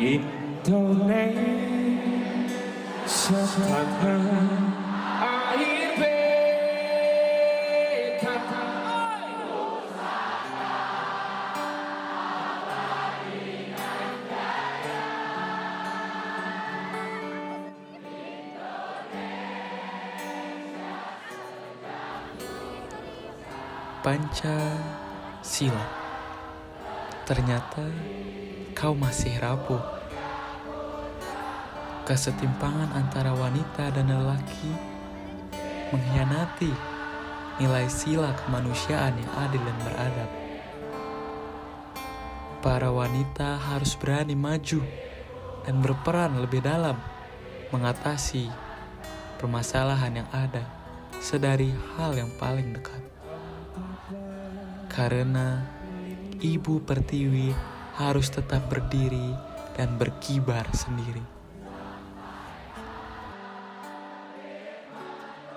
Indonesia tanah air beta. Pancasila. Ternyata kau masih rapuh. Kesetimpangan antara wanita dan lelaki mengkhianati nilai sila kemanusiaan yang adil dan beradab. Para wanita harus berani maju dan berperan lebih dalam mengatasi permasalahan yang ada sedari hal yang paling dekat. Karena Ibu Pertiwi harus tetap berdiri dan berkibar sendiri.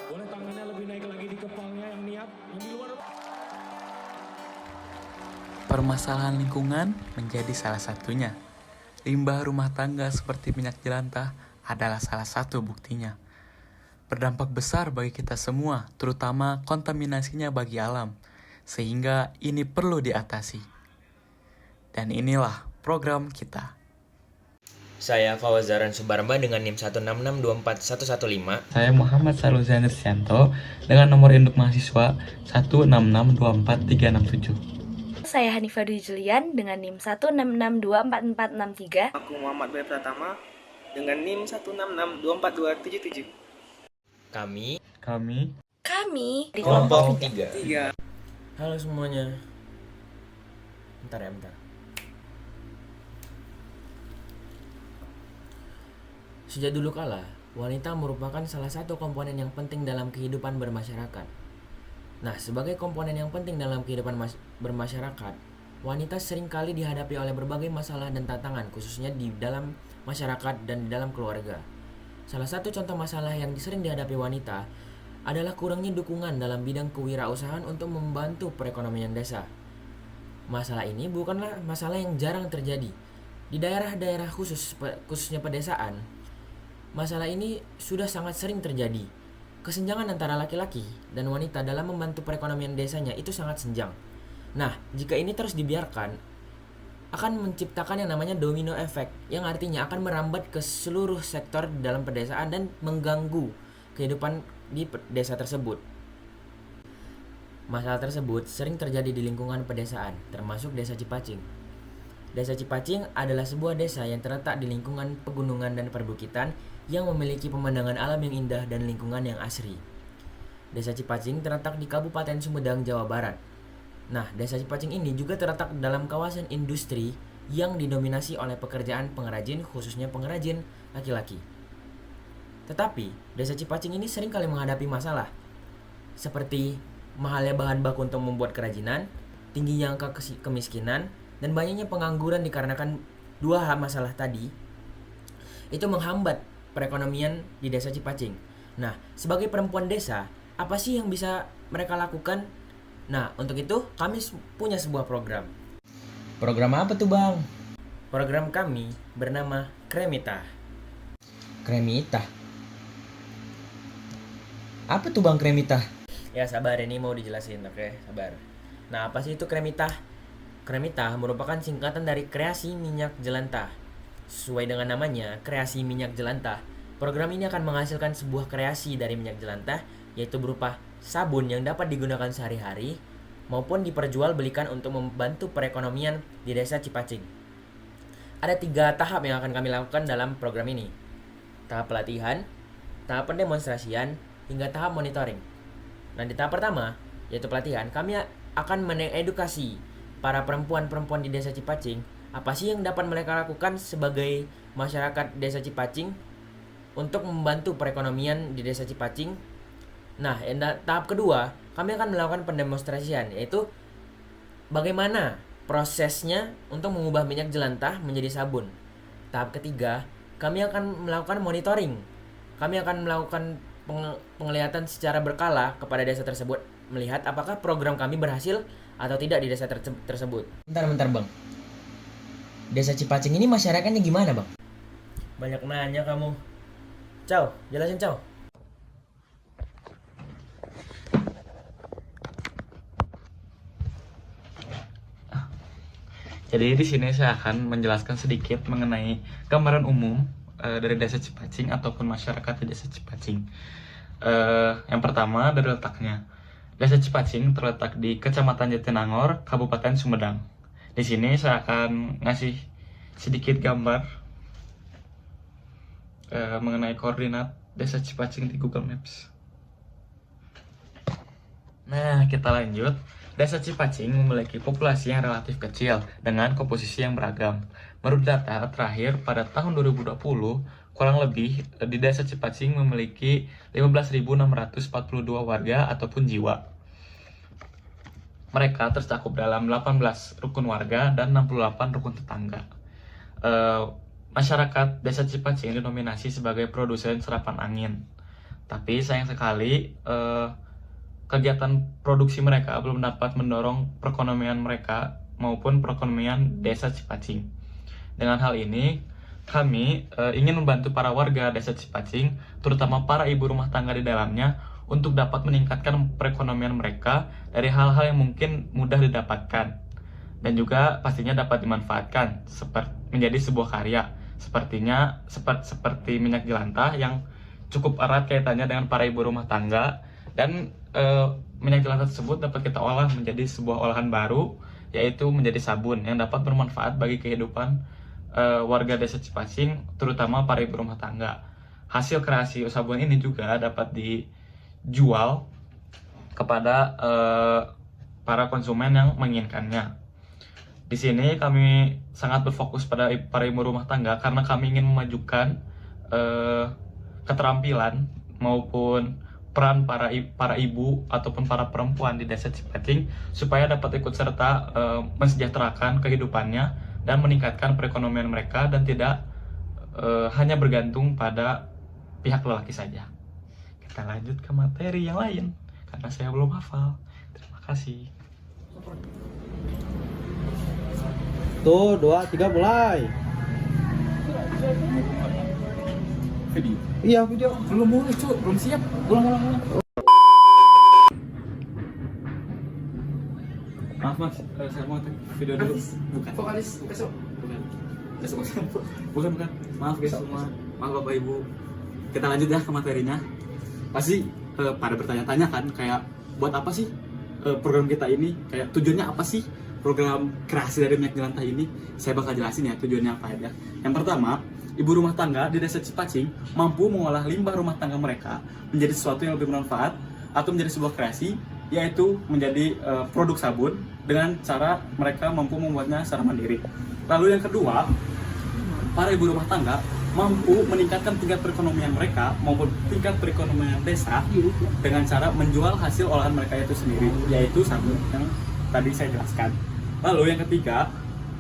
Boleh tangannya lebih naik lagi di kepalanya yang niat, yang di luar. Permasalahan lingkungan menjadi salah satunya. Limbah rumah tangga seperti minyak jelantah adalah salah satu buktinya. Berdampak besar bagi kita semua, terutama kontaminasinya bagi alam, sehingga ini perlu diatasi. Dan inilah program kita. Saya Fawazaran Subarba dengan NIM 166241115. Saya Muhammad Sarulzan Risyanto dengan nomor induk mahasiswa 166243667. Saya Hanifah Dwi Julian dengan NIM 166244463. Aku Muhammad Bayu Pratama dengan NIM 166242777. Kami Kami di kelompok 3. 3. Halo semuanya. Bentar. Sejak dulu kala, wanita merupakan salah satu komponen yang penting dalam kehidupan bermasyarakat. Nah, sebagai komponen yang penting dalam kehidupan bermasyarakat, wanita seringkali dihadapi oleh berbagai masalah dan tantangan, khususnya di dalam masyarakat dan di dalam keluarga. Salah satu contoh masalah yang sering dihadapi wanita adalah kurangnya dukungan dalam bidang kewirausahaan untuk membantu perekonomian desa. Masalah ini bukanlah masalah yang jarang terjadi. Di daerah-daerah khususnya pedesaan, masalah ini sudah sangat sering terjadi. Kesenjangan antara laki-laki dan wanita dalam membantu perekonomian desanya itu sangat senjang. Nah, jika ini terus dibiarkan, akan menciptakan yang namanya domino effect, yang artinya akan merambat ke seluruh sektor dalam pedesaan dan mengganggu kehidupan di desa tersebut. Masalah tersebut sering terjadi di lingkungan pedesaan, termasuk Desa Cipacing. Desa Cipacing adalah sebuah desa yang terletak di lingkungan pegunungan dan perbukitan yang memiliki pemandangan alam yang indah dan lingkungan yang asri. Desa Cipacing terletak di Kabupaten Sumedang, Jawa Barat. Nah, Desa Cipacing ini juga terletak dalam kawasan industri yang didominasi oleh pekerjaan pengrajin, khususnya pengrajin laki-laki. Tetapi, Desa Cipacing ini sering kali menghadapi masalah seperti mahalnya bahan baku untuk membuat kerajinan, tingginya angka kemiskinan, dan banyaknya pengangguran dikarenakan dua masalah tadi. Itu menghambat perekonomian di Desa Cipacing. Nah, sebagai perempuan desa, apa sih yang bisa mereka lakukan? Nah, untuk itu kami punya sebuah program. Program apa tuh, Bang? Program kami bernama Kremita. Kremita. Apa tuh, Bang, Kremita? Ya sabar, ini mau dijelasin, oke? Sabar. Nah, apa sih itu Kremita? Kremita merupakan singkatan dari kreasi minyak jelantah. Sesuai dengan namanya, kreasi minyak jelantah, program ini akan menghasilkan sebuah kreasi dari minyak jelantah, yaitu berupa sabun yang dapat digunakan sehari-hari maupun diperjualbelikan untuk membantu perekonomian di Desa Cipacing. Ada 3 tahap yang akan kami lakukan dalam program ini. Tahap pelatihan, tahap pendemonstrasian, hingga tahap monitoring. Nah, di tahap pertama, yaitu pelatihan, kami akan mengedukasi para perempuan-perempuan di Desa Cipacing apa sih yang dapat mereka lakukan sebagai masyarakat Desa Cipacing untuk membantu perekonomian di Desa Cipacing. Nah, tahap kedua, kami akan melakukan pendemonstrasian, yaitu bagaimana prosesnya untuk mengubah minyak jelantah menjadi sabun. Tahap ketiga, kami akan melakukan monitoring. Kami akan melakukan penglihatan secara berkala kepada desa tersebut, melihat apakah program kami berhasil atau tidak di desa tersebut. Bentar, Bang. Desa Cipacing ini masyarakatnya gimana, Bang? Banyak nanya kamu. Ciao, jelasin Ciao. Jadi di sini saya akan menjelaskan sedikit mengenai gambaran umum dari Desa Cipacing ataupun masyarakat di Desa Cipacing. Yang pertama dari letaknya. Desa Cipacing terletak di Kecamatan Jatinangor, Kabupaten Sumedang. Di sini saya akan ngasih sedikit gambar mengenai koordinat Desa Cipacing di Google Maps. Nah, kita lanjut. Desa Cipacing memiliki populasi yang relatif kecil dengan komposisi yang beragam. Menurut data terakhir pada tahun 2020, kurang lebih di Desa Cipacing memiliki 15.642 warga ataupun jiwa. Mereka tercakup dalam 18 rukun warga dan 68 rukun tetangga. Masyarakat Desa Cipacing didominasi sebagai produsen serapan angin. Tapi sayang sekali, kegiatan produksi mereka belum dapat mendorong perekonomian mereka maupun perekonomian Desa Cipacing. Dengan hal ini, kami ingin membantu para warga Desa Cipacing, terutama para ibu rumah tangga di dalamnya, untuk dapat meningkatkan perekonomian mereka dari hal-hal yang mungkin mudah didapatkan dan juga pastinya dapat dimanfaatkan menjadi sebuah karya seperti minyak jelantah yang cukup erat kaitannya dengan para ibu rumah tangga. Dan minyak jelantah tersebut dapat kita olah menjadi sebuah olahan baru, yaitu menjadi sabun yang dapat bermanfaat bagi kehidupan warga Desa Cipacing, terutama para ibu rumah tangga. Hasil kreasi sabun ini juga dapat dijual kepada para konsumen yang menginginkannya. Di sini kami sangat berfokus pada para ibu rumah tangga karena kami ingin memajukan keterampilan maupun peran para ibu ataupun para perempuan di Desa Cipacing supaya dapat ikut serta mensejahterakan kehidupannya dan meningkatkan perekonomian mereka dan tidak hanya bergantung pada pihak lelaki saja. Kita lanjut ke materi yang lain karena saya belum hafal. Terima kasih. Tuh, 2, 3 mulai. Video. Iya, video. Belum mulai, cu. Belum siap. Ulang. Maaf, Mas. Saya mau video dulu. Bukan. Vokalis, bukan. Maaf guys semua. Maaf Bapak Ibu. Kita lanjut ya ke materinya. Pasti pada bertanya-tanya kan, kayak buat apa sih program kita ini? Kayak tujuannya apa sih program kreasi dari minyak jelantah ini? Saya bakal jelasin ya tujuannya apa aja. Yang pertama, ibu rumah tangga di Desa Cipacing mampu mengolah limbah rumah tangga mereka menjadi sesuatu yang lebih bermanfaat atau menjadi sebuah kreasi, yaitu menjadi produk sabun dengan cara mereka mampu membuatnya secara mandiri. Lalu yang kedua, para ibu rumah tangga mampu meningkatkan tingkat perekonomian mereka maupun tingkat perekonomian desa dengan cara menjual hasil olahan mereka itu sendiri, yaitu sabun yang tadi saya jelaskan. Lalu yang ketiga,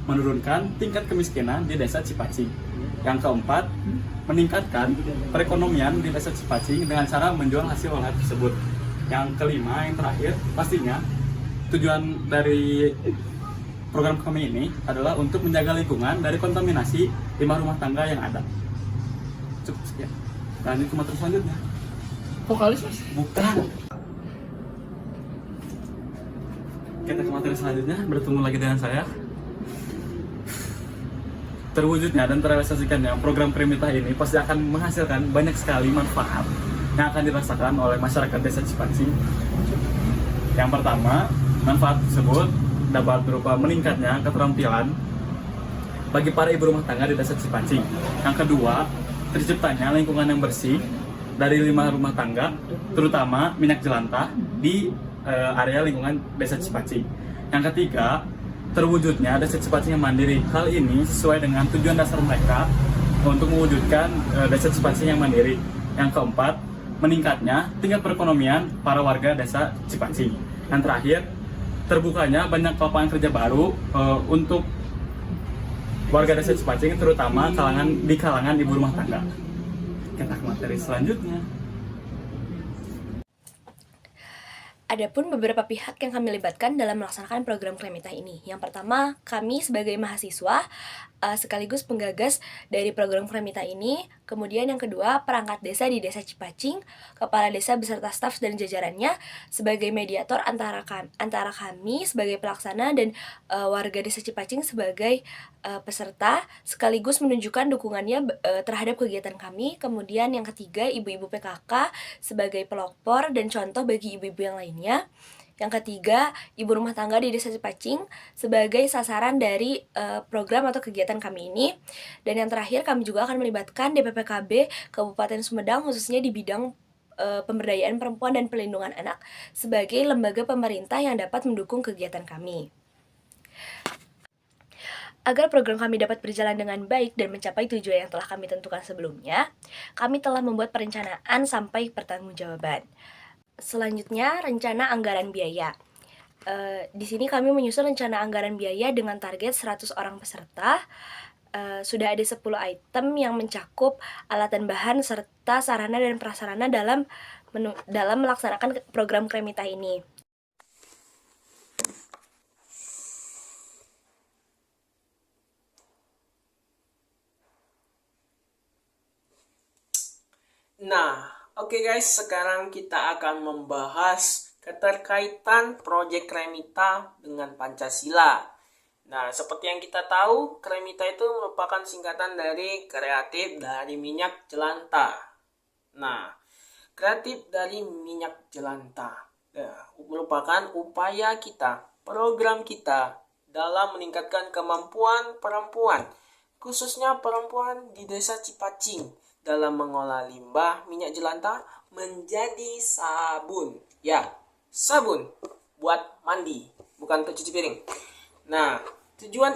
menurunkan tingkat kemiskinan di Desa Cipacing. Yang keempat, meningkatkan perekonomian di Desa Cipacing dengan cara menjual hasil olahan tersebut. Yang kelima, yang terakhir, pastinya tujuan dari program kami ini adalah untuk menjaga lingkungan dari kontaminasi limbah rumah tangga yang ada. Cukup sekian. Lanjut ke materi selanjutnya. Vokalis, Mas? Bukan. Kita ke materi selanjutnya, bertemu lagi dengan saya. Terwujudnya dan terrealisasikannya program Kremita ini pasti akan menghasilkan banyak sekali manfaat yang akan dirasakan oleh masyarakat Desa Cipacing. Yang pertama, manfaat tersebut dapat berupa meningkatnya keterampilan bagi para ibu rumah tangga di Desa Cipacing. Yang kedua, terciptanya lingkungan yang bersih dari limbah rumah tangga, terutama minyak jelantah di area lingkungan Desa Cipacing. Yang ketiga, terwujudnya Desa Cipacing yang mandiri. Hal ini sesuai dengan tujuan dasar mereka untuk mewujudkan Desa Cipacing yang mandiri. Yang keempat, meningkatnya tingkat perekonomian para warga Desa Cipacing. Yang terakhir, terbukanya banyak lapangan kerja baru untuk warga Desa Cipacing, terutama di kalangan ibu rumah tangga. Kita ke materi selanjutnya. Adapun beberapa pihak yang kami libatkan dalam melaksanakan program Kremita ini. Yang pertama, kami sebagai mahasiswa sekaligus penggagas dari program Kremita ini. Kemudian yang kedua, perangkat desa di Desa Cipacing, kepala desa beserta staf dan jajarannya sebagai mediator antara kami sebagai pelaksana dan warga Desa Cipacing sebagai peserta, sekaligus menunjukkan dukungannya terhadap kegiatan kami. Kemudian yang ketiga, ibu-ibu PKK sebagai pelopor dan contoh bagi ibu-ibu yang lainnya. Yang ketiga, ibu rumah tangga di Desa Cipacing sebagai sasaran dari program atau kegiatan kami ini. Dan yang terakhir, kami juga akan melibatkan DPPKB Kabupaten Sumedang khususnya di bidang pemberdayaan perempuan dan pelindungan anak sebagai lembaga pemerintah yang dapat mendukung kegiatan kami. Agar program kami dapat berjalan dengan baik dan mencapai tujuan yang telah kami tentukan sebelumnya, kami telah membuat perencanaan sampai pertanggungjawaban. Selanjutnya, rencana anggaran biaya. Di sini kami menyusun rencana anggaran biaya dengan target 100 orang peserta. Sudah ada 10 item yang mencakup alat dan bahan serta sarana dan prasarana dalam melaksanakan program Kremita ini. Nah, oke guys, sekarang kita akan membahas keterkaitan proyek Kremita dengan Pancasila. Nah, seperti yang kita tahu, Kremita itu merupakan singkatan dari kreatif dari minyak jelantah. Nah, kreatif dari minyak jelantah merupakan upaya kita, program kita dalam meningkatkan kemampuan perempuan, khususnya perempuan di Desa Cipacing, dalam mengolah limbah minyak jelantah menjadi sabun. Ya, sabun buat mandi, bukan untuk cuci piring. Nah, tujuan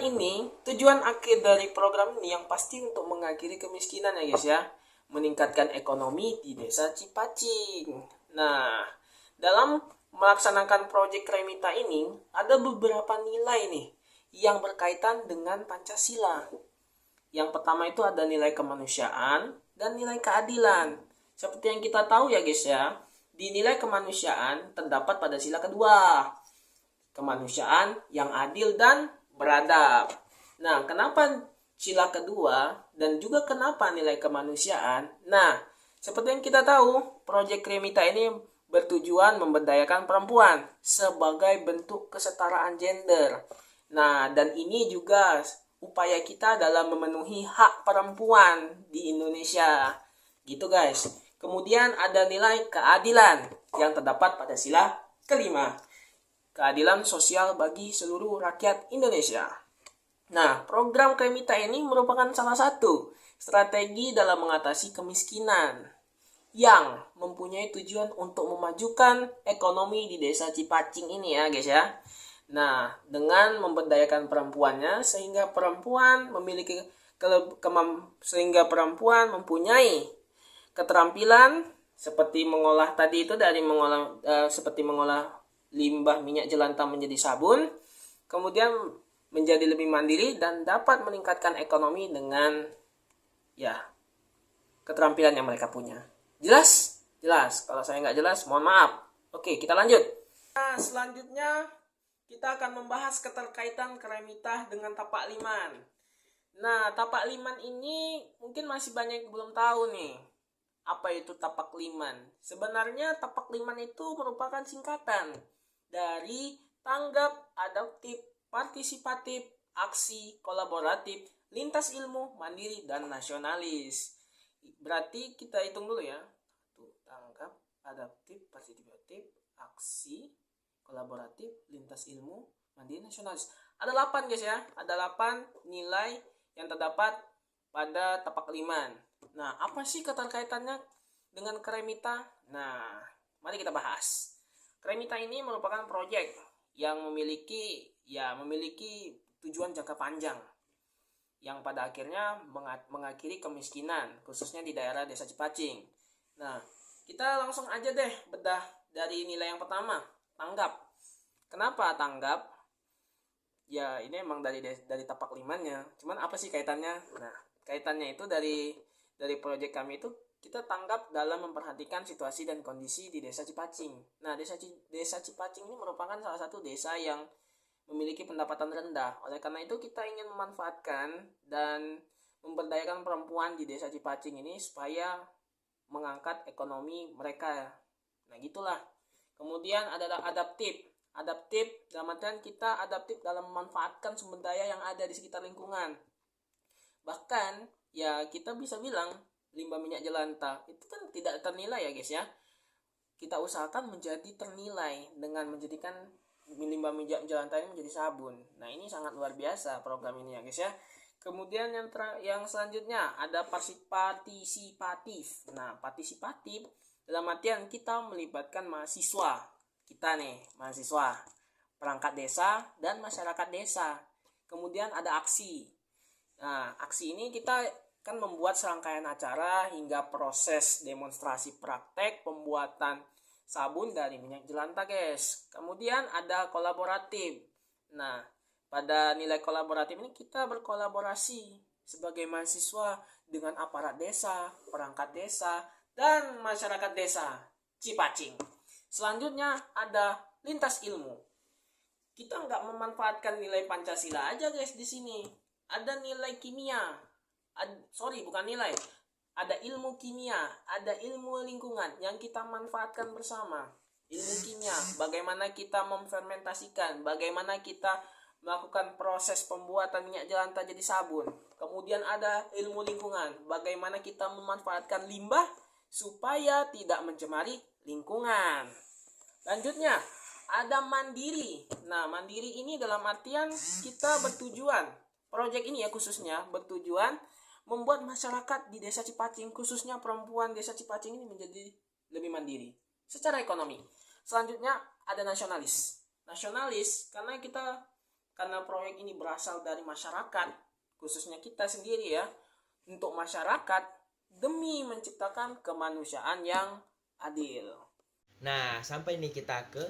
akhir dari program ini yang pasti untuk mengakhiri kemiskinan ya guys ya. Meningkatkan ekonomi di Desa Cipacing. Nah, dalam melaksanakan proyek Kremita ini ada beberapa nilai nih yang berkaitan dengan Pancasila. Yang pertama itu ada nilai kemanusiaan dan nilai keadilan. Seperti yang kita tahu ya guys ya, di nilai kemanusiaan terdapat pada sila kedua, kemanusiaan yang adil dan beradab. Nah, kenapa sila kedua dan juga kenapa nilai kemanusiaan? Nah, seperti yang kita tahu, proyek Kremita ini bertujuan memberdayakan perempuan sebagai bentuk kesetaraan gender. Nah, dan ini juga upaya kita dalam memenuhi hak perempuan di Indonesia. Gitu guys. Kemudian ada nilai keadilan yang terdapat pada sila kelima. Keadilan sosial bagi seluruh rakyat Indonesia. Nah, program Kremita ini merupakan salah satu strategi dalam mengatasi kemiskinan yang mempunyai tujuan untuk memajukan ekonomi di Desa Cipacing ini ya guys ya. Nah, dengan memberdayakan perempuannya sehingga perempuan mempunyai keterampilan seperti mengolah tadi itu seperti mengolah limbah minyak jelantah menjadi sabun, kemudian menjadi lebih mandiri dan dapat meningkatkan ekonomi dengan ya keterampilan yang mereka punya. Jelas? Jelas. Kalau saya nggak jelas, mohon maaf. Oke, kita lanjut. Nah, selanjutnya kita akan membahas keterkaitan Kremita dengan Tapak Liman. Nah, Tapak Liman ini mungkin masih banyak yang belum tahu nih. Apa itu Tapak Liman? Sebenarnya Tapak Liman itu merupakan singkatan dari tanggap, adaptif, partisipatif, aksi, kolaboratif, lintas ilmu, mandiri, dan nasionalis. Berarti kita hitung dulu ya. Tanggap, adaptif, partisipatif, aksi, kolaboratif, lintas ilmu, mandiri, nasionalis. Ada 8 guys ya. Ada 8 nilai yang terdapat pada Tapak Liman. Nah, apa sih keterkaitannya dengan Kremita? Nah, mari kita bahas. Kremita ini merupakan proyek yang memiliki tujuan jangka panjang yang pada akhirnya mengakhiri kemiskinan khususnya di daerah Desa Cipacing. Nah, kita langsung aja deh bedah dari nilai yang pertama, tanggap. Kenapa tanggap? Ya, ini emang dari Tapak Limannya. Cuman apa sih kaitannya? Nah, kaitannya itu dari proyek kami itu kita tanggap dalam memperhatikan situasi dan kondisi di Desa Cipacing. Nah, Desa Cipacing ini merupakan salah satu desa yang memiliki pendapatan rendah. Oleh karena itu kita ingin memanfaatkan dan memberdayakan perempuan di Desa Cipacing ini supaya mengangkat ekonomi mereka. Nah, gitulah. Kemudian ada adaptif. Adaptif dalam artian kita adaptif dalam memanfaatkan sumber daya yang ada di sekitar lingkungan. Bahkan ya kita bisa bilang limbah minyak jelantah itu kan tidak ternilai ya guys ya. Kita usahakan menjadi ternilai dengan menjadikan limbah minyak jelantah ini menjadi sabun. Nah, ini sangat luar biasa program ini ya guys ya. Kemudian yang selanjutnya ada partisipatif. Nah, partisipatif dalam artian kita melibatkan mahasiswa. Kita nih, mahasiswa, perangkat desa, dan masyarakat desa. Kemudian ada aksi. Nah, aksi ini kita kan membuat serangkaian acara hingga proses demonstrasi praktek pembuatan sabun dari minyak jelantah, guys. Kemudian ada kolaboratif. Nah, pada nilai kolaboratif ini kita berkolaborasi sebagai mahasiswa dengan aparat desa, perangkat desa, dan masyarakat desa Cipacing. Selanjutnya ada lintas ilmu. Kita nggak memanfaatkan nilai Pancasila aja guys di sini. Ada nilai kimia. Bukan nilai. Ada ilmu kimia, ada ilmu lingkungan yang kita manfaatkan bersama. Ilmu kimia, bagaimana kita memfermentasikan, bagaimana kita melakukan proses pembuatan minyak jelantah jadi sabun. Kemudian ada ilmu lingkungan, bagaimana kita memanfaatkan limbah supaya tidak mencemari lingkungan. Lanjutnya, ada mandiri. Nah, mandiri ini dalam artian kita bertujuan. Proyek ini ya khususnya bertujuan membuat masyarakat di Desa Cipacing, khususnya perempuan Desa Cipacing ini menjadi lebih mandiri secara ekonomi. Selanjutnya ada nasionalis. Nasionalis karena proyek ini berasal dari masyarakat, khususnya kita sendiri ya, untuk masyarakat demi menciptakan kemanusiaan yang adil. Nah, sampai nih kita ke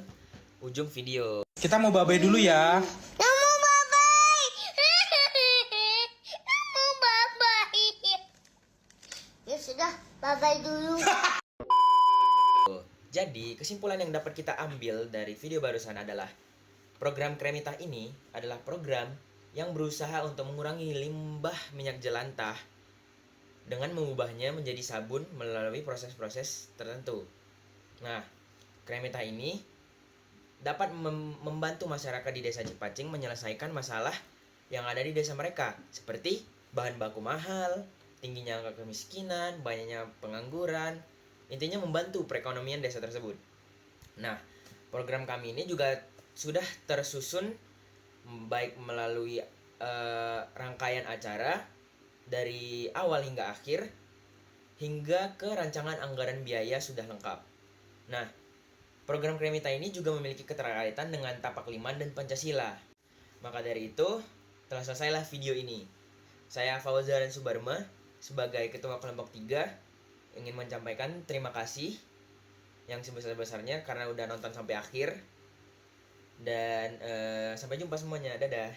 ujung video. Kita mau babai dulu ya. Ya sudah, bye-bye dulu. Jadi, kesimpulan yang dapat kita ambil dari video barusan adalah program Kremita ini adalah program yang berusaha untuk mengurangi limbah minyak jelantah dengan mengubahnya menjadi sabun melalui proses-proses tertentu. Nah, Kremita ini dapat membantu masyarakat di Desa Cipacing menyelesaikan masalah yang ada di desa mereka, seperti bahan baku mahal, tingginya angka kemiskinan, banyaknya pengangguran, intinya membantu perekonomian desa tersebut. Nah, program kami ini juga sudah tersusun baik melalui rangkaian acara dari awal hingga akhir, hingga ke rancangan anggaran biaya sudah lengkap. Nah, program Kremita ini juga memiliki keterkaitan dengan Tapak Liman dan Pancasila. Maka dari itu, telah selesailah video ini. Saya Fauzan Subarma, sebagai Ketua Kelompok 3, ingin menyampaikan terima kasih yang sebesar-besarnya karena udah nonton sampai akhir. Dan sampai jumpa semuanya. Dadah.